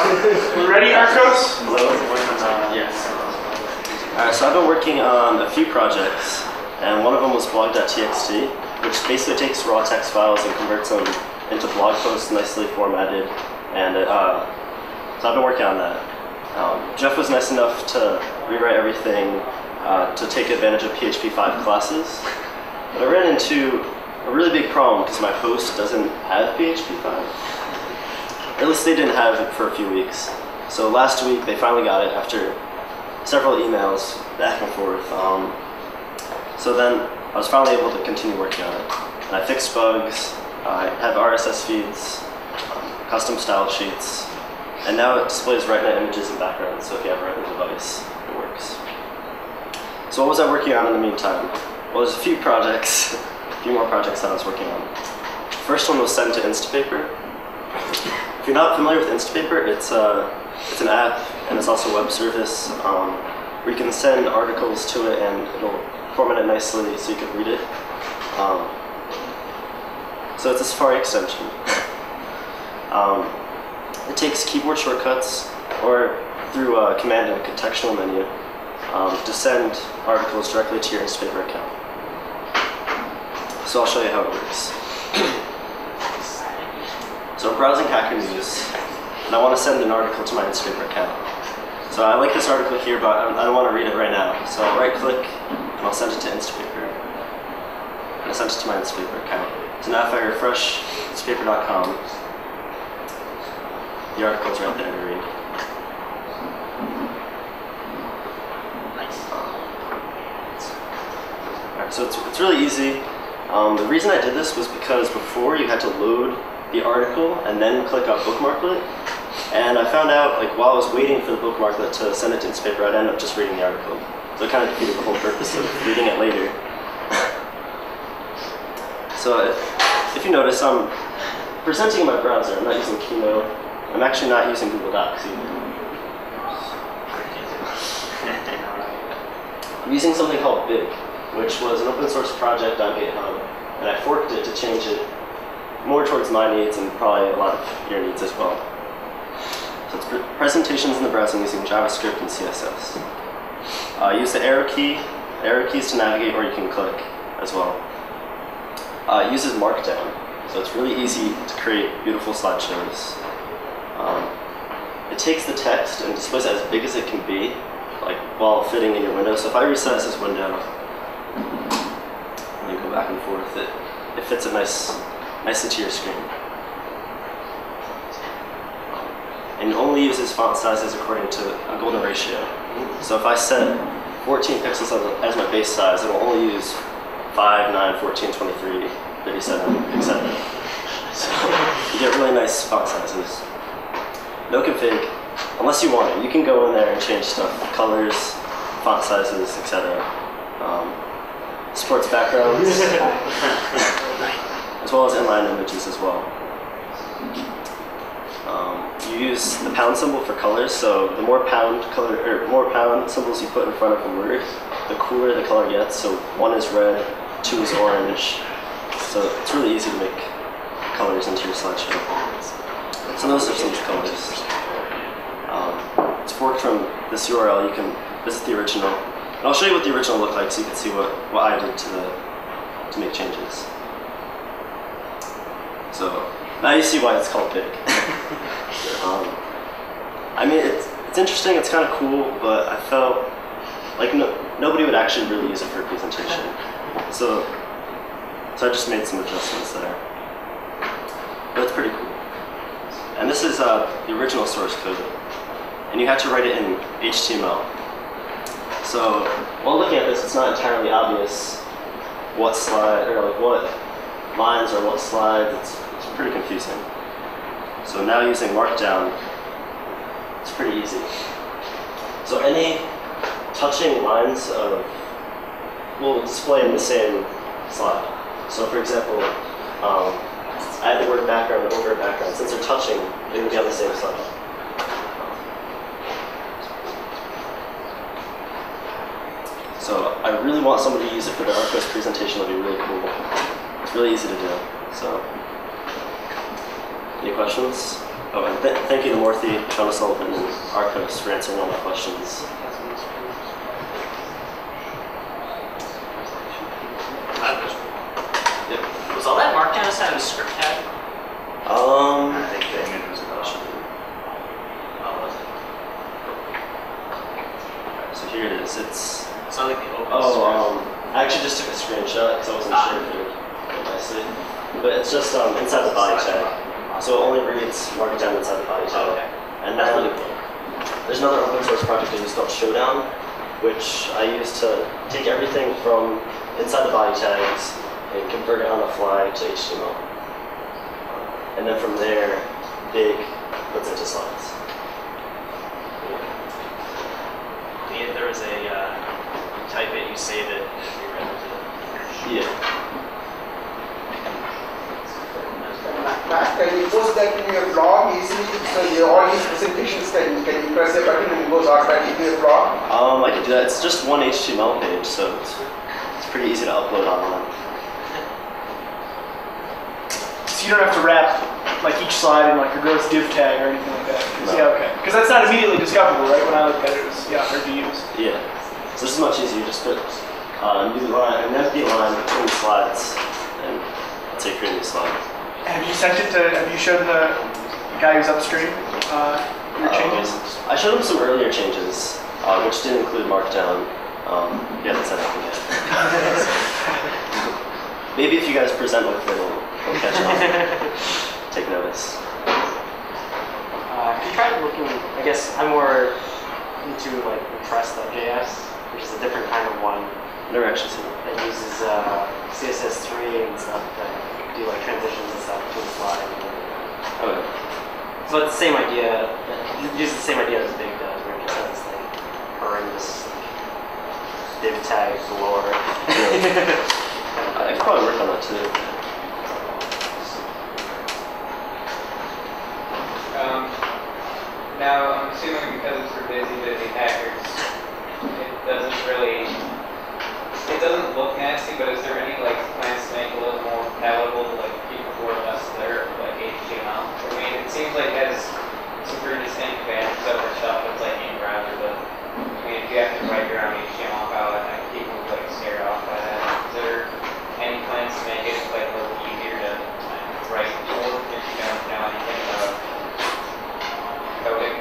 We're ready, RCOS? Hello? Yes. Alright, so I've been working on a few projects, and one of them was blog.txt, which basically takes raw text files and converts them into blog posts nicely formatted, and so I've been working on that. Jeff was nice enough to rewrite everything to take advantage of PHP 5 classes, but I ran into a really big problem because my host doesn't have PHP 5. At least they didn't have it for a few weeks. So last week they finally got it after several emails back and forth. So then I was finally able to continue working on it. And I fixed bugs, I have RSS feeds, custom style sheets, and now it displays RightNet images and backgrounds, so if you have a RightNet device, it works. So what was I working on in the meantime? Well, there's a few projects, a few more projects that I was working on. The first one was sent to Instapaper. If you're not familiar with Instapaper, it's an app and it's also a web service where you can send articles to it and it'll format it nicely so you can read it. So it's a Safari extension. It takes keyboard shortcuts or through a command in a contextual menu to send articles directly to your Instapaper account. So I'll show you how it works. So I'm browsing Hacker News, and I want to send an article to my Instapaper account. So I like this article here, but I don't want to read it right now. So I'll right-click, and I'll send it to Instapaper. And I send it to my Instapaper account. So now if I refresh Instapaper.com, the article's right there to read. Alright, so it's really easy. The reason I did this was because before you had to load the article and then click on bookmarklet, and I found out while I was waiting for the bookmarklet to send it to Instapaper, I'd end up just reading the article. So it kind of defeated the whole purpose of reading it later. So if you notice, I'm presenting in my browser. I'm not using Keynote. I'm actually not using Google Docs either. I'm using something called Big, which was an open source project on GitHub, and I forked it to change it more towards my needs and probably a lot of your needs as well. So it's presentations in the browser using JavaScript and CSS. Use the arrow keys to navigate, or you can click as well. It uses Markdown, so it's really easy to create beautiful slideshows. It takes the text and displays it as big as it can be, while fitting in your window. So if I resize this window, and you go back and forth, it fits it nicely to your screen. And it only uses font sizes according to a golden ratio. So if I set 14 pixels as my base size, it will only use 5, 9, 14, 23, 37, etc. So you get really nice font sizes. No config, unless you want it. You can go in there and change stuff, colors, font sizes, etc. Supports backgrounds, as well as inline images as well. You use the pound symbol for colors, so the more pound symbols you put in front of a word, the cooler the color gets. So 1 is red, 2 is orange. So it's really easy to make colors into your slideshow. So those are some colors. It's forked from this URL. You can visit the original. And I'll show you what the original looked like so you can see what I did to make changes. So now you see why it's called Big. I mean, it's interesting, it's kind of cool, but I felt like nobody would actually really use it for a presentation. So I just made some adjustments there. But it's pretty cool. And this is the original source code. And you had to write it in HTML. So while looking at this, it's not entirely obvious what slide, or what lines or what slides. It's pretty confusing. So now using Markdown, it's pretty easy. So any touching lines will display in the same slide. So for example, add the word background and over background. Since they're touching, they will be on the same slide. So I really want somebody to use it for their RCOS presentation. That'd be really cool. It's really easy to do. So, any questions? Oh, and thank you to Morthy, Sean Sullivan, and RCOS for answering all my questions. Yep. Was all that markdown inside of a script tag? I think they knew it was a question. Oh, was it? Alright, so here it is. It's not like the open I actually just took a screenshot because I wasn't sure if it would go nicely. But it's just inside the body tag. So it only reads markdown inside the body tag. Okay. And then there's another open source project I use called Showdown, which I use to take everything from inside the body tags and convert it on the fly to HTML. And then from there, Big puts into slides. If there was a you type it, you save it, and you render it. Yeah. Matt, can you post that in your blog easily? So all these presentations can you press a button and it goes automatically to your blog? I could do that. It's just one HTML page, so it's pretty easy to upload online. So you don't have to wrap like each slide in like a gross div tag or anything like that. No. Yeah, okay. Because that's not immediately discoverable, right? When I looked at it, it was hard to use. Yeah. So this is much easier. Just put an empty line between slides, and let's say create a new slide. Have you sent it to? Have you shown the guy who's upstream your changes? I showed him some earlier changes, which didn't include Markdown. He hasn't said anything yet. Maybe if you guys present with it, it'll catch on. Take notice. Have you tried looking? I guess I'm more into like Press.js, which is a different kind of one Never actually seen it. that uses CSS3 and stuff that do like transitions and stuff between slides. Okay. So it's the same idea. It uses the same idea as Big does, where it just has this like horrendous div tag galore. I could probably work on that too. Now, I'm assuming because it's for busy hackers, it doesn't look nasty, but is there any like plans to make it a little more palatable to like people who are less clear with like HTML? I mean, it seems like it has some pretty distinct advantages over stuff that's like in browser, but I mean, if you have to write your own HTML file, I think people would like scared off by that. Is there any plans to make it like a little easier to write code if you don't know anything about coding?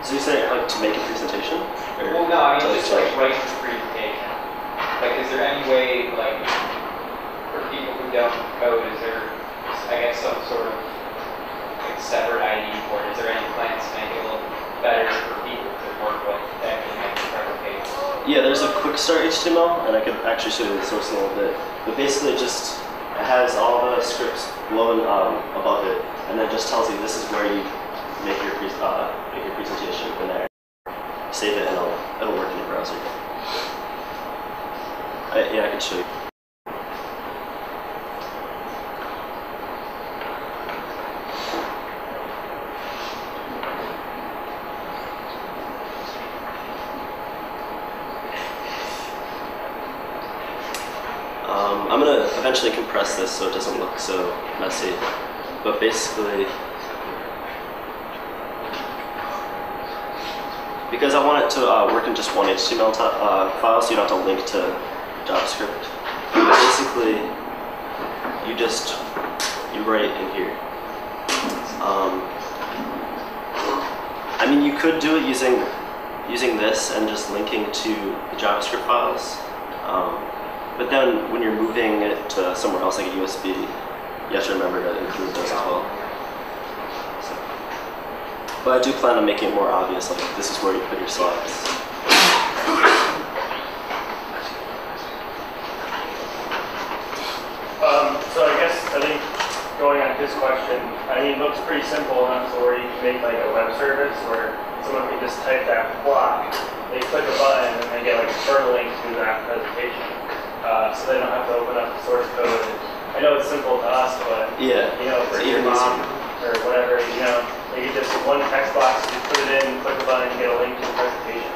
So you say like to make a presentation? Or Well, no, I mean to just like write the presentation. Like, is there any way, like, for people who don't code, is there, I guess, some sort of like separate IDE for it? Is there any plans to make it a little better for people to work with that can make the proper page? Yeah, there's a quick start HTML, and I could actually show you the source in a little bit. But basically, it has all the scripts below and above it, and then it just tells you this is where you make your presentation in there. Save it, and it'll work in your browser. Yeah, I can show you. I'm going to eventually compress this so it doesn't look so messy, but basically, because I want it to work in just one HTML file, so you don't have to link to JavaScript. Basically, you write in here. I mean, you could do it using this and just linking to the JavaScript files. But then when you're moving it to somewhere else, like a USB, you have to remember to include those as well. So, but I do plan on making it more obvious, like this is where you put your slides. So I think going on his question, I mean, it looks pretty simple enough to where you can make like a web service where someone can just type that block, they click a button, and they get like a short link to that presentation. So they don't have to open up the source code. I know it's simple to us, but Yeah, you know, for your mom or whatever, you know, they could just one text box, you put it in, click a button, and get a link to the presentation.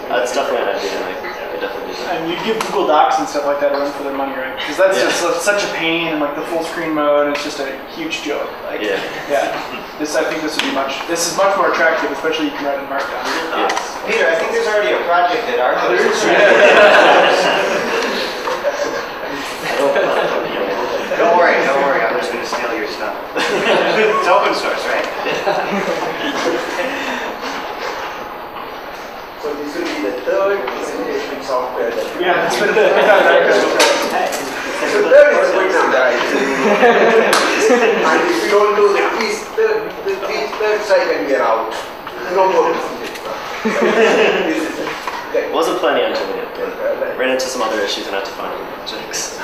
that's definitely an idea. I could definitely do that. And you'd give Google Docs and stuff like that a run for their money, right? Because that's Yeah. just such a pain, and like the full screen mode, it's just a huge joke. Like, Yeah. I think this would be this is much more attractive, especially you can write in Markdown. Yeah. Peter, I think there's already a project at RCOS. Don't worry, I'm just gonna steal your stuff. It's open source, right? So this will be the third presentation software that we Yeah, that's been So third is the good one, guys. And if you don't do the third side when we are out, no more presentation. This is it. Okay. Wasn't planning on doing it, but ran into some other issues and had to find other projects.